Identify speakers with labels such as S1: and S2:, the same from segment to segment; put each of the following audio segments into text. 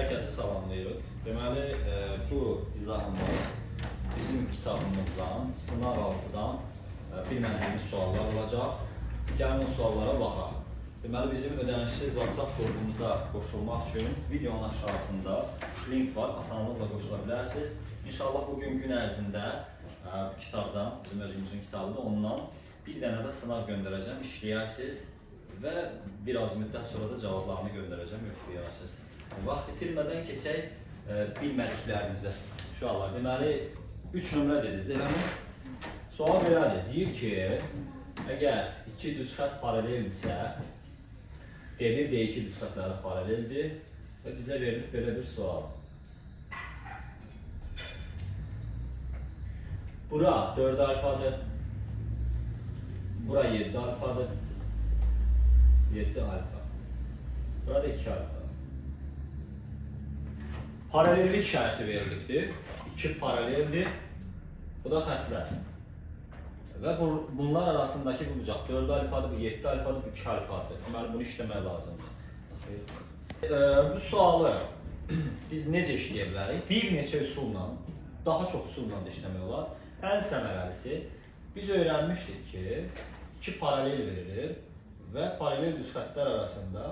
S1: Hər kəsi salamlayırıq. Deməli, bu izahımız bizim kitabımızdan, sınaq altıdan bilmədiyimiz suallar olacaq. Gəlin o suallara baxaq. Deməli, bizim ödənişsiz WhatsApp qrupumuza qoşulmaq üçün videonun aşağısında link var, asanlıqla qoşula bilərsiniz. İnşallah bugün gün ərzində bu kitabdan, bizim özümüzün kitabında ondan bir dənə də sınaq göndərəcəm, işləyərsiniz və biraz müddət sonra da cavablarını göndərəcəm, yoxlayarsınız. Vaxt itirmədən keçək bilmədiklərinizə. Uşaqlar, deməli, 3 nömrə dediniz, deməli, sual belədir. Deyir ki, əgər iki düz xətt paraleldirsə, D1, D2 düz xəttləri paraleldir və bizə verilir belə bir sual. Bura 4 alfadır, bura 7 alfadır, 7 alfa, burada 2 alfa. Paralellik şərti verilibdir. 2 paraleldir. Bu da xəttlər. Və bunlar arasındakı bu bucaq 4 alfadır, bu 7 alfadır, bu 2 alfadır. Deməli, bunu işləmək lazımdır. Bu sualı biz necə işləyə bilərik? Bir neçə üsulla, daha çox üsulla da işləmək olar. Ən səmərəlisi, biz öyrənmişdik ki, 2 paralel verilir və paralel düz xəttlər arasında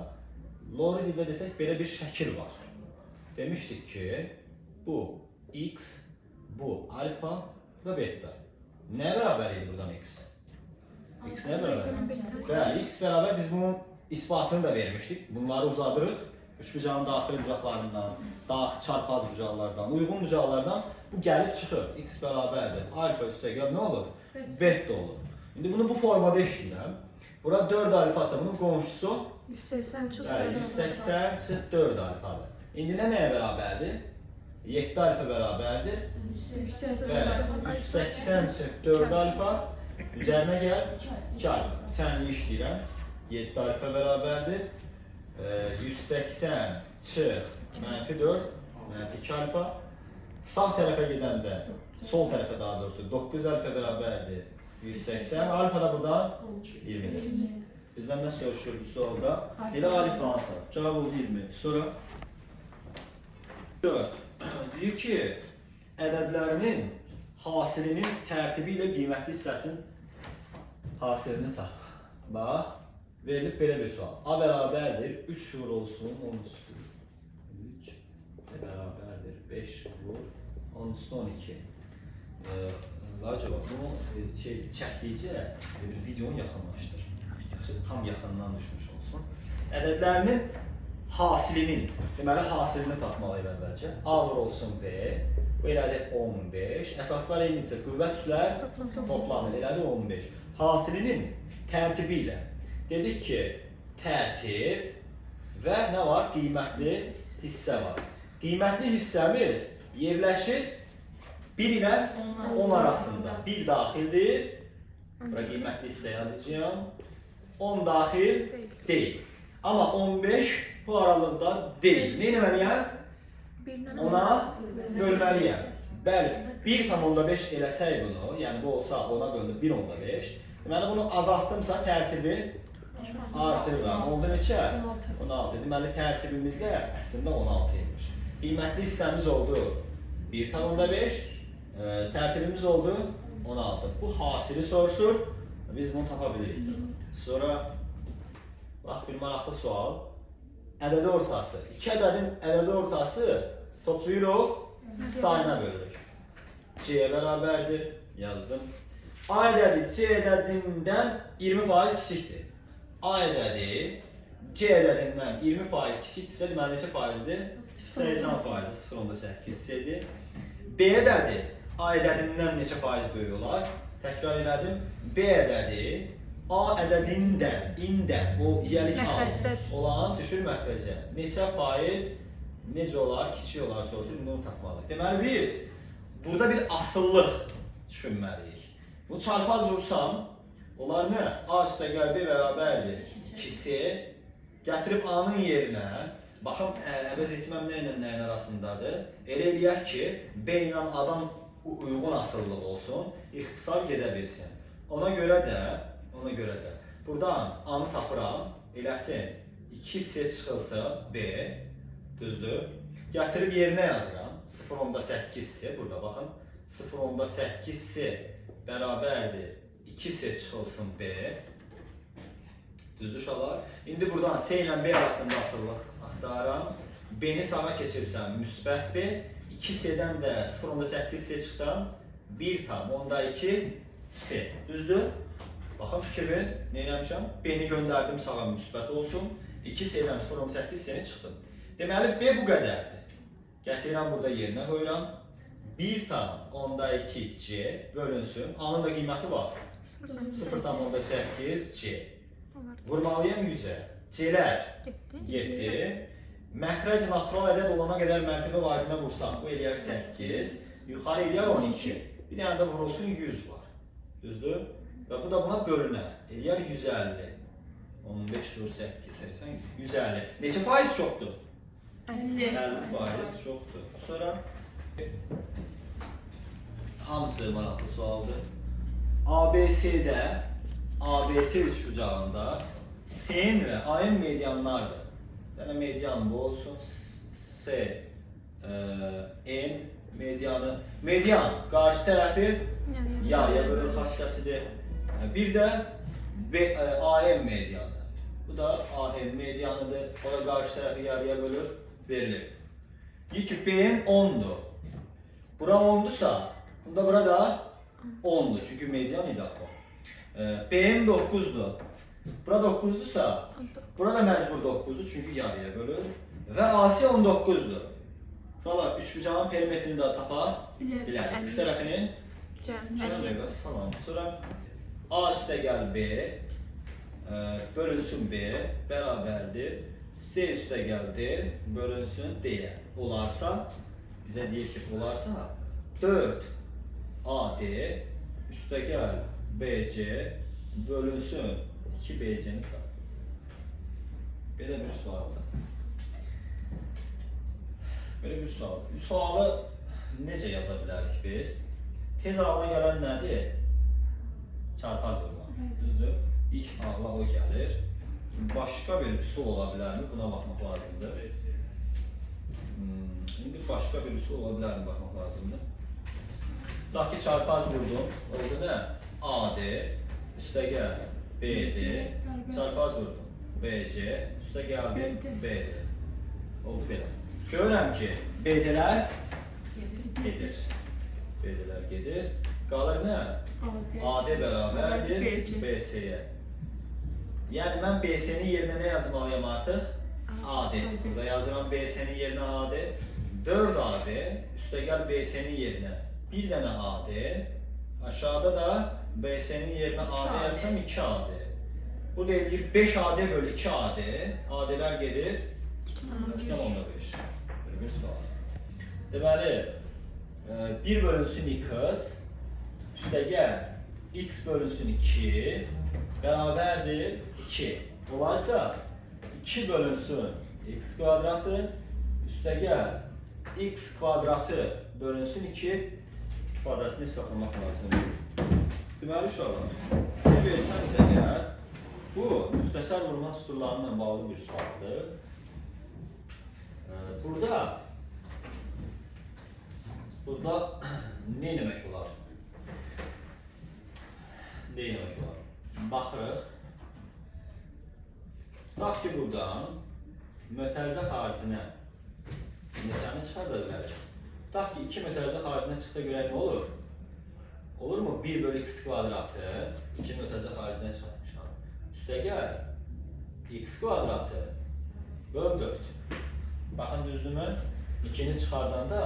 S1: Lori dildə desək, belə bir şəkil var. Demişdik ki, bu x, bu alfa, bu da beta. Nə bərabər idi buradan x? X nə bərabər? Bəli, x bərabər biz bunun isbatını da vermişdik. Bunları uzadırıq. Üçbucağın daxili bucaqlarından, çarpaz bucaqlardan, uyğun bucaqlardan bu gəlib çıxır. X bərabərdir. Alfa üstəgəl nə olur? Beta olur. İndi bunu bu formada işləyirəm. Bura 4 alfa, bunun qonşusu
S2: 180 çıx
S1: 4 alfadır. İndi nəyə bərabərdir? 7 alfa bərabərdir. 180 çıx 4 alfa. Üzərinə gəl 2 alfa. Tənli işləyirəm. 7 alfa bərabərdir. 180 çıx -4, -2 alfa. Sağ tərəfə gedəndə, sol tərəfə daha doğrusu 9 alfa bərabərdir. 180. Alfa da buradan 20. Bizdən nə soruşur bu sualda? Elə alfa alfa. Cavab oldu 20. Sonra 4. Deyir ki, ədədlərinin hasilinin tərtibi ilə qiymətli hissəsinin hasilini tap. Bax, verilib belə bir sual. A bərabərdir, 3 vur olsun, 10 üstü. 3 bərabərdir, 5 vur, 10 üstü 12. Acaba bunu çəkdikcə videonu yaxınlaşdır. Tam yaxından düşmüş olsun. Ədədlərinin hasilinin, deməli hasilini tapmalıyıq əvvəlcə. A vur olsun B, bu elədir 15. Əsaslar eynicə, qüvvət üslər toplanır, elədir 15. Hasilinin tərtibi ilə. Dedik ki, tərtib və nə var? Qiymətli hissə var. Qiymətli hissəmiz yerləşir 1 ilə 10 arasında. 1 daxildir. Bura qiymətli hissə yazacağım. 10 daxil deyil. Amma 15 bu aralıqda deyil. Nə etməliyəm? 10'a bölməliyəm. Bəli, 1,5 eləsək bunu, yəni bu olsa 10'a bölünür 1,5. Deməli, bunu azaltdımsa tərtibi artırıram. Oldu neçə? 16. Deməli, tərtibimizdə əslində 16 imiş. Qiymətli hissəmiz oldu 1,5. Tərtibimiz oldu 16. Bu hasili soruşur. Biz bunu tapa bilirik. Sonra, bax, bir maraqlı sual. Ədədi ortası. 2 ədədin ədədi ortası toplayırıq, sayına bölürük. C bərabərdir. Yazdım. A ədədi C ədədindən 20% kiçikdir. A ədədi C ədədindən 20% kiçikdirsə, deməli neçə faizdir? 80%, 0,8 hissədir. B ədədi A ədədindən neçə faiz böyük olar? Təkrar elədim. B ədədi A ədədindən, indən, o yəlik olan düşür məxrəcə. Neçə faiz, necə olar, kiçik olar soruşur, bunu tapmalıyıq. Deməli, biz burada bir asıllıq düşünməliyik. Bu çarpaz vursam, onlar nə? A üstəgəl B bərabərdir 2C. Gətirib A-nın yerinə, baxım, əvəz etməm nə ilə nəyin arasındadır. Elə eləyək ki, B ilə A-dan uyğun asıllıq olsun, ixtisar gedə bilsin. Ona görə də, buradan A-nı tapıram, eləsin 2C çıxılsa B, düzdür. Gətirib yerinə yazıram. 0.8-si, burada baxın. 0.8-si bərabərdir. 2-si çıxılsın B. Düzdür uşaqlar? İndi buradan C ilə B arasında asıllıq axtarıram. B-ni sağa keçirsəm müsbət B. 2C-dən də 0.8C çıxsam 1,2C. Düzdür? Baxın, fikir verin, nə eləmişəm? B-ni göndərdim sağa müsbət olsun. 2C-dən 0.8C-ni çıxdım. Deməli, B bu qədərdir. Gətirirəm, burada yerinə qoyuram. 1,2C bölünsün. A-nın da qiyməti var. 0,8C. Vurmalıyam 100-ə. C-lər getdi. Məxrəc natural ədəd olana qədər mərtəbə vahidinə vursaq, bu eləyər 8. Yuxarı eləyər 12. Bir dənə də vurulsun 100 var. Düzdür? Və bu da buna bölünər. Eləyər 150. 15 vur 8, 80, 150. Neçə faiz çoxdur? 50 faiz çoxdur. Sonra hamısı maraqlı sualdır. ABC-də, ABC üçbucağında S-in və A-in medianlardır. Yəni median bu olsun. S, N medianı. Median qarşı tərəfi yarıya bölün xassəsidir. Bir də AM medianı. Bu da AM medianıdır. O da qarşı tərəfi yarıya bölür, verilir. Deyir ki, B'm 10'dur. Bura 10'dursa, bunda bura da 10'dur. Çünki median idi axı. B'm 9'dur. Bura 9'dursa, bura da məcbur 9'dur. Çünki yarıya bölür. Və AC 19'dur. Uşaqlar, üçbucağın perimetrini də tapa bilərik. Üç tərəfinin salam. Sonra A üstə gəl B, bölünsün B, bərabərdir. C üstə gəl D, bölünsün D-yə. Olarsa, bizə deyir ki, olarsa 4 AD üstə gəl BC, bölünsün 2 BC-ni qal. Belə bir sualdır. Belə bir sual. Bu sualı necə yaza bilərik biz? Tez ağla gələn nədir? Çarpaz vurma. Düzdür? İlk ağla o gəlir. Başqa bir üsul ola bilərmi? Buna baxmaq lazımdır. İndi başqa bir üsul ola bilərmi? Baxmaq lazımdır. Tutaq ki, çarpaz vurdum. Oldu nə? AD üstə gəl BD, çarpaz vurdum. BC üstə gəldim BD. Oldu belə. Görürəm ki, BD-lər gedir. BD-lər gedir. Qalır nə? AD bərabərdir BC-yə. Yəni, mən BC-nin yerinə nə yazmalıyam artıq? AD. Burada yazıram BC-nin yerinə AD. 4 AD üstə gəl BC-nin yerinə. Bir dənə AD. Aşağıda da BC-nin yerinə AD yazsam 2 AD. Burada eləyir 5 AD bölü 2 AD. AD-lər gedir 2,5. Böyle bir sual. Deməli, 1 bölünsün x, üstə gəl x bölünsün 2, bərabərdir 2. Olarsa 2 bölünsün x kvadratı, üstə gəl x kvadratı bölünsün 2 ifadəsini hesablamaq lazımdır. Deməli uşaqlar, bir versən isə gəl, bu müxtəsər vurma süturlarıyla bağlı bir sualdır. Burada nə demək olar? Nə demək olar? Baxırıq. Tutaq ki, buradan mötərizə xaricinə neçəni çıxarda bilərik? Tutaq ki, 2 mötərizə xaricinə çıxsa görək nə olur? Olurmu? 1 bölü x kvadratı 2 mötərizə xaricinə çıxartmışam. Üstə gəl x kvadratı böl 4. Baxın düzdürmü? 2-ni çıxardanda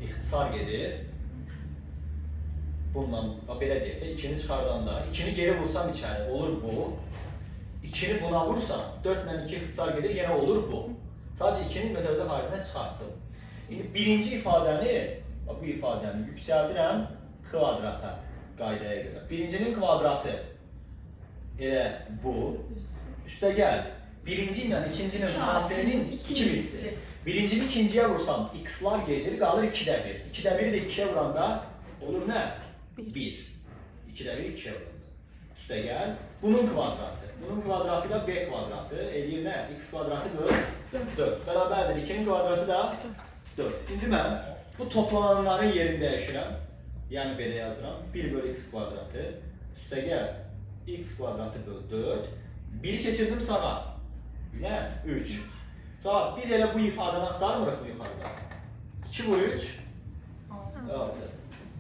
S1: ixtisar gedir. Bundan, belə deyək də, 2-ni çıxardanda, 2-ni geri vursam içəri, olur bu. 2-ni buna vursam, 4 ilə 2 ixtisar gedir, yenə olur bu. Sadəcə 2-ni mötərizə xaricinə çıxartdım. İndi birinci ifadəni, bu ifadəni yüksəldirəm kvadrata qaydaya görə. Birincinin kvadratı elə bu. Üstə gəl. Birinci ilə ikincinin hasilinin 2 misli. Birincini ikinciyə vursam x-lar gedir, qalır 2-də 1. 2-də 1-i də 2-yə vuranda olur nə? 1. 2-də 1 2-yə vuranda. Üstəgəl bunun kvadratı. Bunun kvadratı da b kvadratı. Eləyir nə? X kvadratı böl 4. Bərabərdir. 2-nin kvadratı da 4. İndi mən bu toplananların yerini dəyişirəm. Yəni belə yazıram. 1 bölü x kvadratı. Üstəgəl x kvadratı böl 4. 1'i keçirdim sağa. Nə? 3. Sonra biz elə bu ifadəni axtarmırıq bu yuxarıda. 2 bölü 3 6.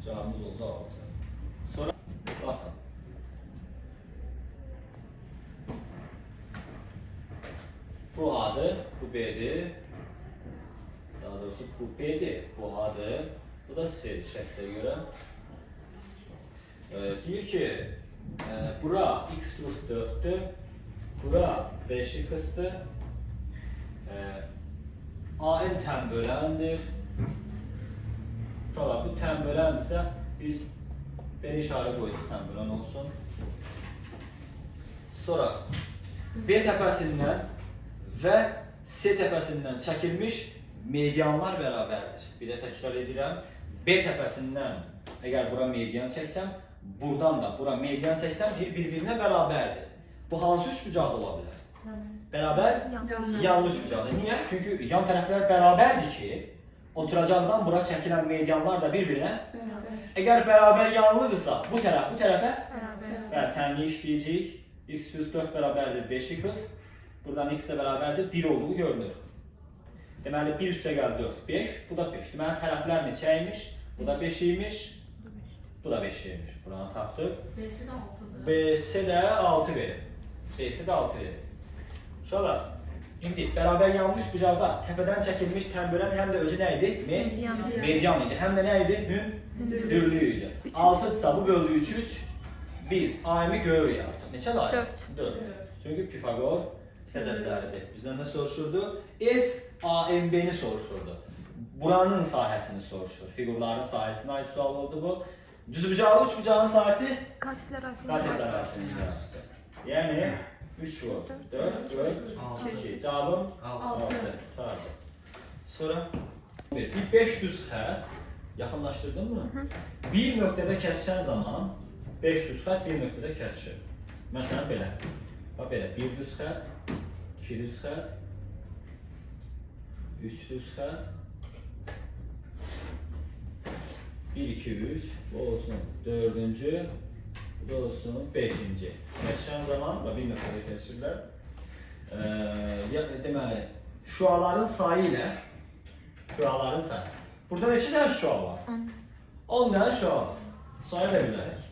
S1: Cavabımız oldu 6. Sonra baxın. Bu A'dır, bu B'dir. Daha doğrusu bu B'dir, bu A'dır. Bu da C şəklə görə. Deyir ki, bura x plus 4'tür. Bura 5x'tir. AM tənböləndir. Şurada bu tənböləndirsə, biz belə işarə qoyduq, tənbölən olsun. Sonra B təpəsindən və C təpəsindən çəkilmiş medianlar bərabərdir. Bir də təkrar edirəm. B təpəsindən əgər bura median çəksəm, buradan da bura median çəksəm, bir-birinə bərabərdir. Bu hansı üçbucaqda ola bilər? Bərabər yanlı üçbucaqdır. Niyə? Çünki yan tərəflər bərabərdir ki, oturacaqdan bura çəkilən medianlar da bir-birinə əgər bərabər yanlıdırsa, bu tərəfə tənliyi işləyəcəyik. X plus 4 bərabərdir 5x. Buradan x ilə bərabərdir 1 olduğu görünür. Deməli 1 üstəgəl 4, 5. Bu da 5. Deməli tərəflər neçəymiş? Bu da 5 imiş. Bu da 5 imiş. Buranı tapdıq.
S2: B'si də 6'dır.
S1: B'si də 6 verir. B'si də 6 verir. Uşaqlar, indi bərabər yanlı üçbucaqda təpədən çəkilmiş tənbölən həm də özü nə idi? Median idi. Həm də nə idi? Hündürlüyü idi. 6-dırsa bu böldü 3. Biz AM-i görürük artıq. Neçə layıq? 4. Çünki Pifagor ədədləridir. Bizdən nə soruşurdu? S AMB-ni soruşurdu. Buranın sahəsini soruşur. Fiqurların sahəsinə aid sual oldu bu. Düzbucaqlı üçbucağın sahəsi?
S3: Katetlər
S1: arasında. Yəni 3 vur, 4 vur, 2. Cavabım 6. Sonra bir 5 düz xət yaxınlaşdırdın mı? Bir nöqtədə kəsişən zaman 5 düz xət bir nöqtədə kəsişir. Məsələn belə. Bax belə 1 düz xət, 2 düz xət, 3 düz xət, 1, 2, 3, bu olsun 4-cü, bu da olsun 5-ci. Kəsişən zaman bir nöqtədə kəsirlər. Deməli, şüaların sayı ilə, şüaların sayı. Burada neçə dənə şüa var? 10 dənə şüa var. Sayı da bilərik.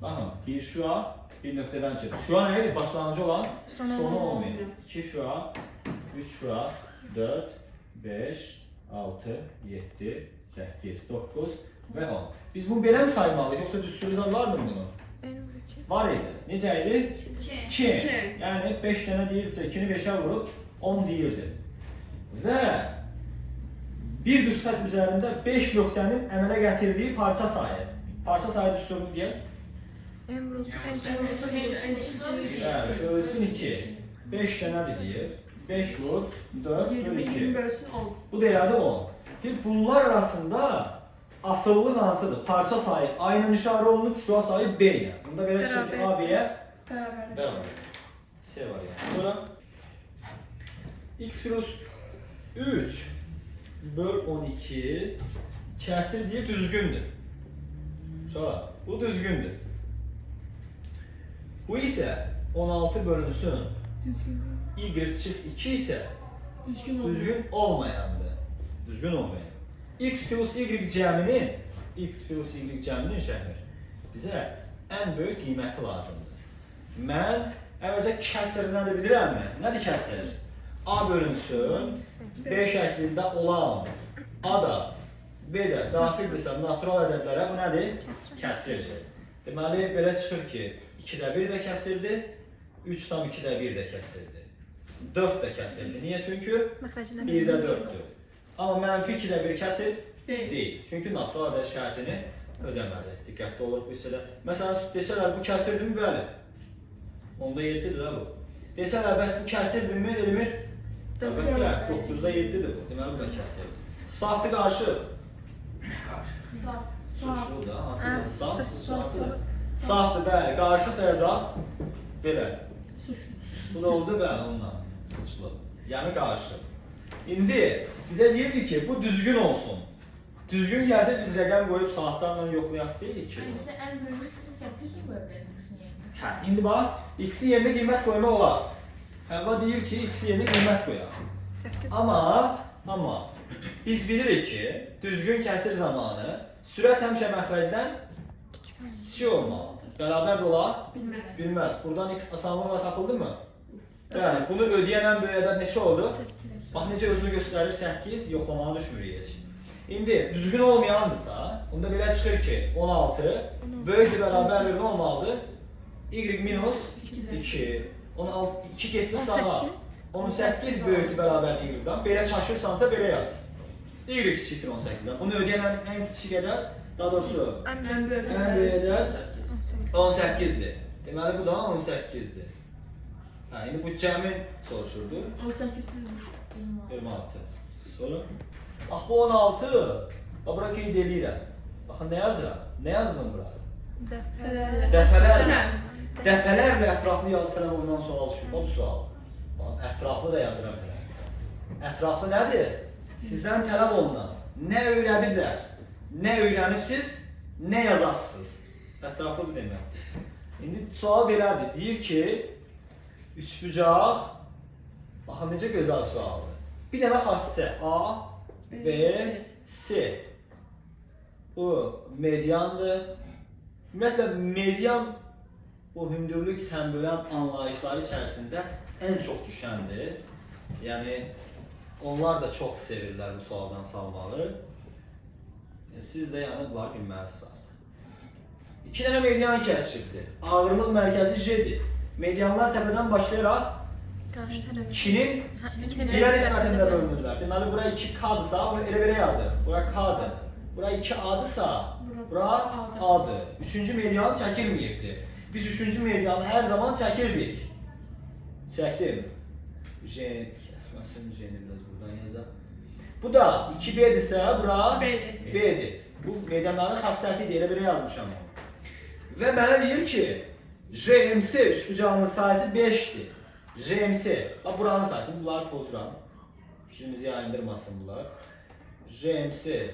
S1: Baxın, bir şüa, bir nöqtədən çıxır. Şüa nə idi? Başlanıcı olan, sonu olmayan. 2 şüa, 3 şüa, 4, 5, 6, 7, 8, 9 və 10. Biz bunu belə mi saymalıyıq, yoxsa düsturuzdan vardır bunu? Var idi. Necə idi? 2. Yəni 5 dənə deyirsə, 2-ni 5'ə vurub 10 deyirdi. Və bir düz xət üzərində 5 nöqtənin əmələ gətirdiyi parça sayı. Parça sayı düsturunu deyək. Bölsün 2. 5 dənədir deyir. 5 vur, 4 böl 2. Bu da elədi 10. Bunlar arasında asıllıq hansıdır? Parça sayı A ilə işarə olunub, şüa sayı B ilə. Bunda belə çıxır ki, A, B-yə bərabər. C var yəni. Sonra x plus 3 böl 12 kəsir deyir, düzgündür. Sonra bu düzgündür. Bu isə 16 bölünsün. Y çıx 2 isə düzgün olmayandır. Düzgün olmayan. X plus Y cəminin şəhər bizə ən böyük qiyməti lazımdır. Mən əvvəlcə kəsr nədir bilirəmmi? Nədir kəsr? A bölünsün, B şəklində olan A da, B də daxildirsə natural ədədlərə bu nədir? Kəsirdir. Deməli, belə çıxır ki, 2-də 1 də kəsirdir, 3 tam 2-də 1 də kəsirdir. 4 də kəsirdir. Niyə? Çünki 1-də 4'dür. Amma mənfi 2-də 1 kəsir deyil. Çünki natural ədəd şərtini ödəmədi. Diqqətli olur bu hissədə. Məsələn, desələr bu kəsirdirmi? Bəli. Onda 7'dir də bu. Desələr, bəs bu kəsirdirmi? Elmir? Əlbəttə, 9'da 7'dir bu. Deməli, bu da kəsirdir. Safdır qarşı. Suçlu da, hansıdır? Saf, Safdır, bəli. Qarışıq təzad belə. Bu da oldu bəli ondan. Suçlu. Yəni qarışıq. İndi bizə deyirdi ki, bu düzgün olsun. Düzgün gəlsə biz rəqəm qoyub saatlarla yoxlayaq deyirik ki.
S2: Bizə ən böyük 800 mü qoya bilərik x-in yerinə?
S1: Hə, indi bax, x-in yerinə qiymət qoymaq olar. Həvva deyir ki, x-in yerinə qiymət qoyaq. Amma biz bilirik ki, düzgün kəsir zamanı sürət həmişə məxrəcdən kiçik olmalıdır. Bərabər də olar? Bilməz. Buradan x asanlıqla tapıldı mı? Bəli, bunu ödəyən ən böyük ədəd neçə oldu? Bax, necə özünü göstərir 8, yoxlamağa düşmürük heç. İndi düzgün olmayandırsa, onda belə çıxır ki, 16 böyükdür bərabərdir nə olmalıdır? Y minus 2. 2 getdi sağa. 18 böyükdür bərabərdir Y-dan. Belə çaşırsansa belə yaz. Y kiçikdir 18-dən. Bunu ödəyən ən kiçik ədəd, daha doğrusu ən böyük ədəd 18-dir. Deməli bu da 18-dir. Hə, indi bu cəmin soruşurdu. 26. Sonra? Bax bu 16. Bax bura qeyd edirəm. Baxın nə yazıram? Nə yazdım bura? Dəfələrlə ətraflı yazsam ondan sual düşür. Bu sual. Bax ətraflı da yazıram belə. Ətraflı nədir? Sizdən tələb olunan nə öyrədiblər, nə öyrənibsiz, nə yazasınız. Ətraflı bu deməkdir. İndi sual belədir. Deyir ki, üçbucaq. Baxın necə gözəl sualdır. Bir dənə xassəsə A, B, C. Bu mediandır. Ümumiyyətlə, median bu hündürlük tənbölən anlayışları içərisində ən çox düşəndir. Yəni, onlar da çox sevirlər bu sualdan salmağı. Siz də yəni bunları bilməlisiniz. 2 dənə median kəsişibdir. Ağırlıq mərkəzi J-dir. Medianlar təpədən başlayaraq 2-nin birə nisbətində bölünürlər. Deməli, bura 2K-dırsa, onu elə belə yazır. Bura K-dır. Bura 2A-dırsa, bura A-dır. Üçüncü medianı çəkilməyibdir. Biz üçüncü medianı hər zaman çəkirdik. Çəkdim. Kəsməsin J-ni biraz buradan yazaq. Bu da 2B-dirsə, bura B-dir. Bu medianların xassəsidir, elə belə yazmışam. Və mənə deyir ki, JMC üçbucağının sayısı 5-dir. JMC, bax buranın sayısı, bunları pozuram. Fikrimizi yayındırmasın bunlar. JMC,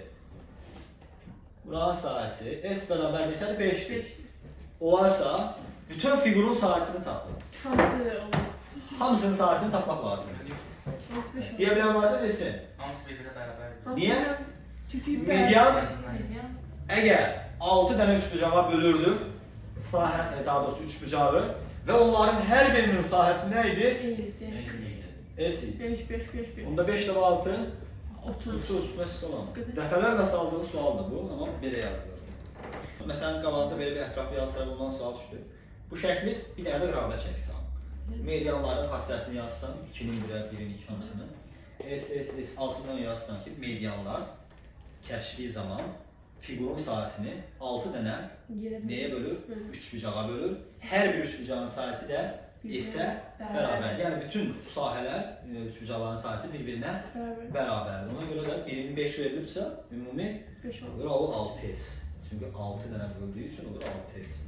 S1: buranın sayısı S bərabər desədir 5-dir. Olarsa, bütün figurun sayısını tapın. Hamısının sayısını tapmaq lazımdır. Deyə bilən varsa desin.
S3: Hamısı bir-birə bərabərdir.
S1: Niyə? Median əgər 6 dənə üçbucağa bölürdük, daha doğrusu üçbucağı və onların hər birinin sahəsi nə idi? S idi. Onda 5 dəfə 6, 30. Məsələn, dəfələrlə saldığı sualdır bu, amma belə yazılır. Məsələn, qabalıca belə bir ətraflı yazsara bundan sual düşdü. Bu şəkli bir dənə də qıraqda çəksən. Medianların xassəsini yazsan, 2-nin 1-ə, 1-in 2 hamısını. S altından yazsan ki, medianlar kəsişdiyi zaman figurun sayəsini 6 dənə nəyə bölür? Üçbucağa bölür. Hər bir üçbucağın sayəsi də S-ə bərabər. Yəni, bütün sahələr, üçbucaqların sayəsi bir-birinə bərabərdir. Ona görə də 1-in 5 verilibsə, ümumi olur, o 6S. Çünki 6 dənə böldüyü üçün olur 6S.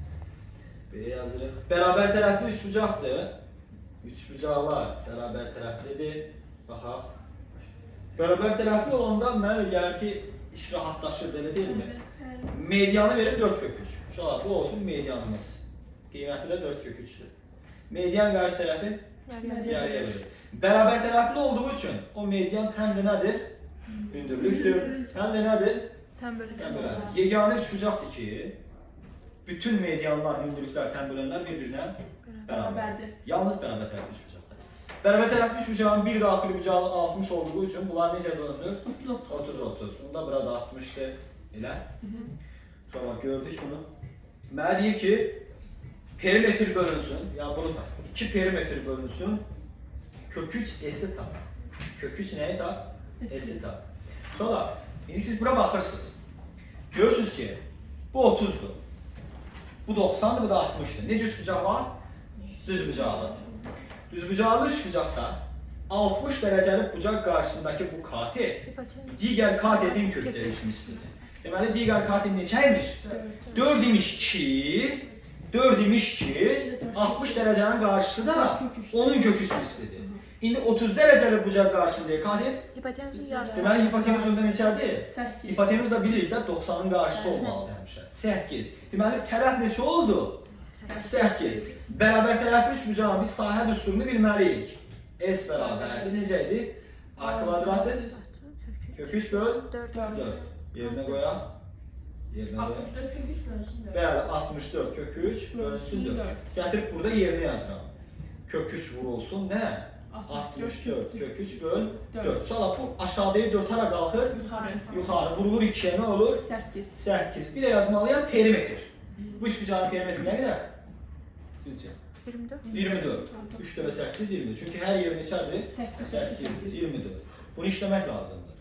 S1: Belə yazırıq. Bərabər tərəfli üçbucaqdır. Üçbucaqlar bərabər tərəflidir. Baxaq. Bərabər tərəfli olanda mənə gəlir ki, iş rahatlaşır, elə deyilmi? Medianı verir 4 kök 3. Şalar, bu olsun medianımız. Qiyməti də 4 kök 3'dür. Median qarşı tərəfi yarıya verir. Bərabər tərəfli olduğu üçün o median həm də nədir? Hündürlükdür. Həm də nədir? Tənböləndir. Yeganə üçbucaqdır ki, bütün medianlar, hündürlüklər, tənbölənlər bir-birinə bərabərdir. Yalnız bərabər tərəfli üçbucaqdır. Bərabər tərəfli üçbucağın bir daxili bucağı 60 olduğu üçün bunlar necə bölünür? 30-30. Bunda burada 60'dır. Elə. Sonra gördük bunu. Mənə deyir ki, perimetr bölünsün. Ya bunu tap. 2 perimetr bölünsün. Kök 3 S-i tap. Kök 3 nəyi tap? S-i tap. Sonra, indi siz bura baxırsınız. Görürsünüz ki, bu 30'dur. Bu 90'dır, bu da 60'dır. Necə üçbucaq var? Düz bucaqlı. Düz bucaqlı üçbucaqda 60 dərəcəli bucaq qarşısındakı bu katet digər katetin kökləri üçün istidir. Deməli, digər katet neçəymiş? 4 imiş ki, 4 imiş ki 60 dərəcənin qarşısı da onun kök üstü istidir. İndi 30 dərəcəli bucaq qarşısında katet.
S3: Hipotenuzun yarısı.
S1: Deməli hipotenuz özündə neçədir?
S2: 8.
S1: Hipotenuz da bilirik də 90-ın qarşısı olmalıdır həmişə. 8. Deməli tərəf neçə oldu? 8. Bərabər tərəf 3 bucağın biz sahə düsturunu bilməliyik. S bərabərdir. Necə idi? A kvadratı kök 3 böl
S3: 4.
S1: 4. Yerinə qoyaq. Yerinə qoyaq.
S2: 64 kök 3 bölünsün 4.
S1: Bəli, 64 kök 3 bölünsün 4. Gətirib burada yerinə yazıram. Kök 3 vurulsun nə? 64 kök 3 böl 4. Uşaqlar bu aşağıdaya 4 hara qalxır? Yuxarı vurulur 2-yə nə olur?
S2: 8.
S1: 8. Bir də yazmalıyam perimetr. Bu üç bucağın perimetri nə qədər? Sizcə?
S3: 24.
S1: 24. 3 dəfə 8 24. Çünki hər yer neçədir? 8 24. Bunu işləmək lazımdır.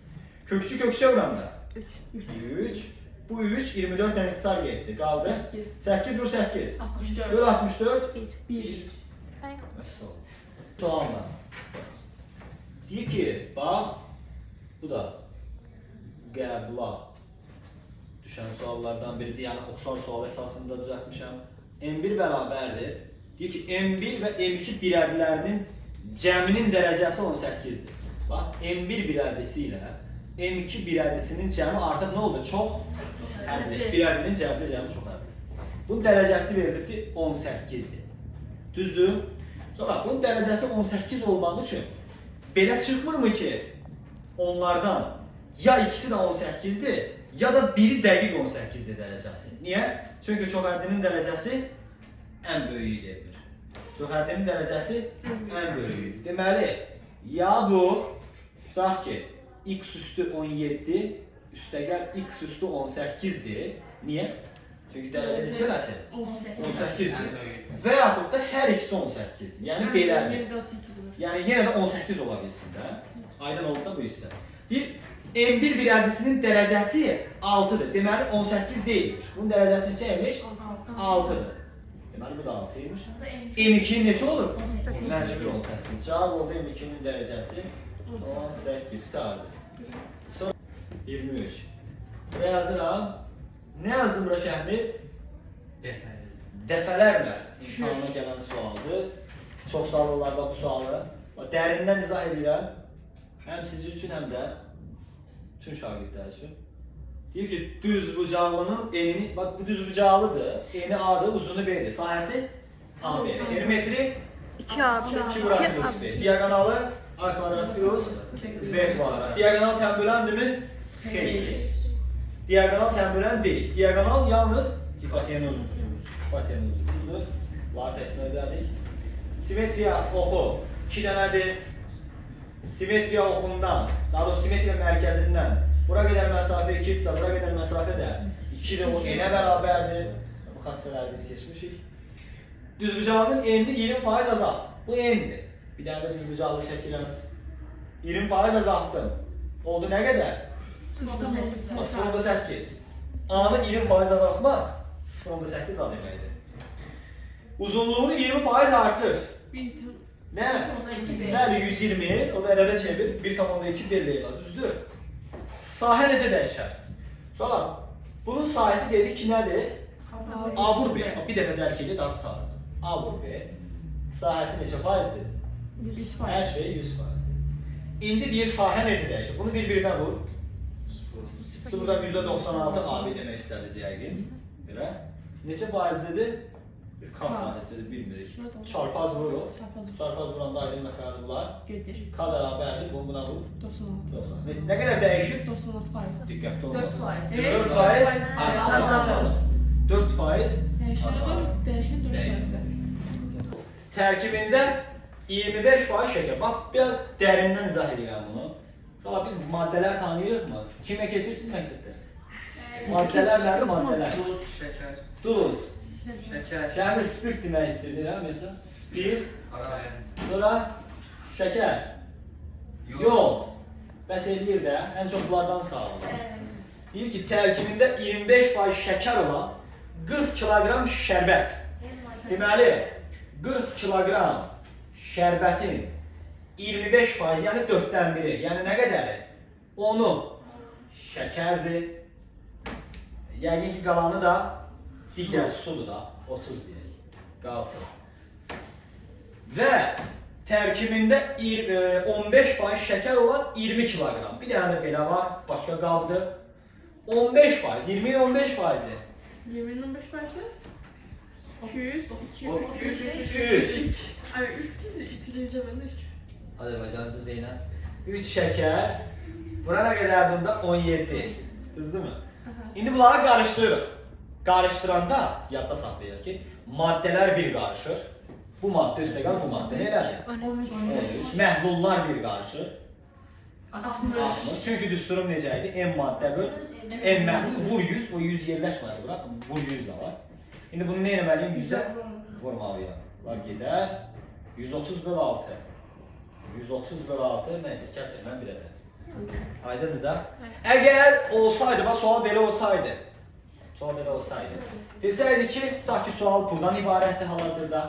S1: Köksü köksü vuranda
S3: 3.
S1: 3. Bu 3 24 ilə ixtisar getdi. Qaldı 8 vur 8.
S2: 64.
S1: Böl 64.
S3: 1.
S2: 1.
S1: Sualla. Deyir ki, bax, bu da qəbula düşən suallardan biridir. Yəni, oxşar sual əsasında düzəltmişəm. M1 bərabərdir. Deyir ki, M1 və M2 birədlərinin cəminin dərəcəsi 18-dir. Bax, M1 birədisi ilə M2 birədisinin cəmi artıq nə oldu? Çox hədli. Birədinin cəmi çox hədli. Bunun dərəcəsi verilibdir 18-dir. Düzdür? Sonra bunun dərəcəsi 18 olmaq üçün belə çıxmırmı ki, onlardan ya ikisi də 18-dir, ya da biri dəqiq 18-dir dərəcəsi. Niyə? Çünki çox həddinin dərəcəsi ən böyüyüdür. Çox həddinin dərəcəsi ən böyüyüdür. Deməli, ya bu, tutaq ki, x üstü 17, üstəgəl x üstü 18-dir. Niyə? Çünki dərəcə neçə eləsin? 18-dir. Və yaxud da hər ikisi 18-dir. Yəni belədir. Yəni yenə də 18 ola bilsin də. Aydın oldu da bu hissə. Deyir, M1 birədisinin dərəcəsi 6-dır. Deməli 18 deyilmiş. Bunun dərəcəsi neçəymiş? 6-dır. Deməli bu da 6-ymış. M2'nin neçə olur? Məcbur 18. Cavab oldu M2'nin dərəcəsi 18 tutardı. Sonra 23. Buraya yazıram. Nə yazdım bura şəhmi? Dəfələrlə imtahana gələn sualdır. Çox sağ olurlar bu sualı. Dərindən izah edirəm. Həm sizin üçün, həm də bütün şagirdlər üçün. Deyir ki, düz bucaqlının eni, bax bu düz bucaqlıdır. Eni A-dır, uzunu B-dir. Sahəsi AB. Perimetri
S3: 2A.
S1: 2 bura plus B. Diagonalı A kvadrat plus B kvadrat. Diagonal təmböləndirmi? Xeyr. Diagonal təmbölən deyil. Diagonal yalnız hipotenuzdur. Hipotenuzdur. Bunları təkmil edədik. Simetriya oxu 2 dənədir. Simetriya oxundan, daha doğrusu simetriya mərkəzindən bura qədər məsafə 2-dirsə, bura qədər məsafə də 2-dir, o enə bərabərdir. Bu xassələri biz keçmişik. Düzbucağının enini 20% azalt. Bu endir. Bir dənə də düzbucaqlı şəkillə 20% azaltdım. Oldu nə qədər? 0.8. A-nı 20% azaltmaq 0.8 az deməkdir. Uzunluğunu 20% artır. Nə? Nədir 120, o da ədədə çevir, 1,2 belli elə, düzdür? Sahə necə dəyişər? Uşaqlar, bunun sahəsi dedik ki, nədir? A vur B. Bir dəfə dərk edək, daha tutardı. A vur B. Sahəsi neçə faizdir?
S2: 100%.
S1: Hər şey 100%dir. İndi deyir, sahə necə dəyişir? Bunu bir-birinə vur. 0-dan %96 AB demək istədik yəqin. Belə. Neçə faizlidir? Bir K faizlidir, bilmirik. Çarpaz vururuq. Çarpaz vuranda aydın məsələdir bunlar. K bərabərdir, bunu buna vur. 96. Nə qədər dəyişib?
S2: 96%.
S1: Diqqətli
S2: 4
S1: olmasın.
S2: faiz.
S1: 4% azalır. 4%
S2: Dəyişən 4%.
S1: Tərkibində 25% şəkər. Bax, biraz dərindən izah edirəm bunu. Uşaqlar, biz maddələr tanıyırıqmı? Kimə keçirsiniz məktəbdə? Maddələr nədir? Maddələr.
S4: Duz, şəkər,
S1: Duz.
S4: şəkər,
S1: Kəmir spirt demək istəyir, hə, mesela? Spirt,
S4: qarayən,
S1: sonra şəkər, yod. Bəs eləyir də, ən çox bunlardan sağlayır. Deyir ki, tərkibində 25% şəkər olan 40 kiloqram şərbət. Deməli, 40 kiloqram şərbətin 25%, yəni 4-dən biri, yəni nə qədəri? Onu şəkərdir. Yəqin ki, qalanı da digər sudur da. 30 deyək. Qalsın. Və tərkibində 15% şəkər olan 20 kiloqram. Bir dənə də belə var, başqa qabdır. 15%, 20-nin 15%-i.
S2: 20'nin 5 parça. 200.
S1: 3.
S2: Ay 300 itileyeceğim ben de 3.
S1: Azərbaycancı Zeynəb. 3 şəkər. Bura nə qədərdir onda? 17. Düzdür mü? İndi bunları qarışdırırıq. Qarışdıranda yadda saxlayaq ki, maddələr bir qarışır. Bu maddə üstə qal, bu maddə nədir? 13. Məhlullar bir qarışır. 60. Çünki düsturum necə idi? M maddə böl, M məhlul, vur 100, o 100 yerləşmədi bura, vur 100 də var. İndi bunu nə etməliyim? 100-ə vurmalıyam. Var gedər. 130 böl 6. 130 böl 6, nəysə, kəsir mən bir ədəd. Aydındır da? Əgər olsaydı, bax sual belə olsaydı, desəydi ki, tutaq ki, sual buradan ibarətdir hal-hazırda.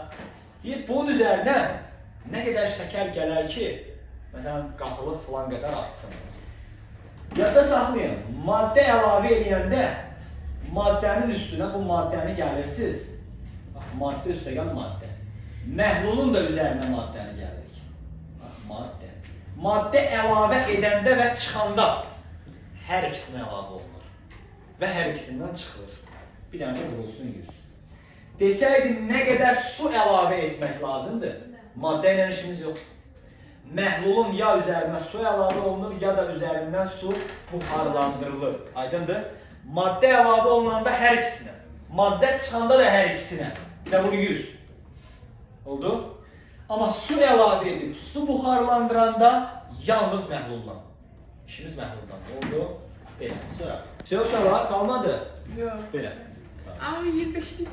S1: Deyib, bunun üzərinə nə qədər şəkər gələr ki, məsələn, qatılıq filan qədər artsın. Yadda saxlayın, maddə əlavə edəndə maddənin üstünə bu maddəni gəlirsiniz. Bax, maddə üstə gəl maddə. Məhlulun da üzərinə maddəni gəlirik. Bax, maddə. Maddə əlavə edəndə və çıxanda hər ikisinə əlavə olunur. Və hər ikisindən çıxılır. Bir dənə vurulsun 100. Desəydi, nə qədər su əlavə etmək lazımdır, maddə ilə işimiz yox. Məhlulun ya üzərinə su əlavə olunur, ya da üzərindən su buxarlandırılır. Aydındır? Maddə əlavə olunanda hər ikisinə. Maddə çıxanda da hər ikisinə. Bir də vur 100. Oldu? Amma su əlavə edib, su buxarlandıranda yalnız məhluldan. İşimiz məhluldan. Oldu? Belə. Sonra. Uşaqlar qalmadı?
S2: Yok.
S1: Belə.
S2: Ama 25 biz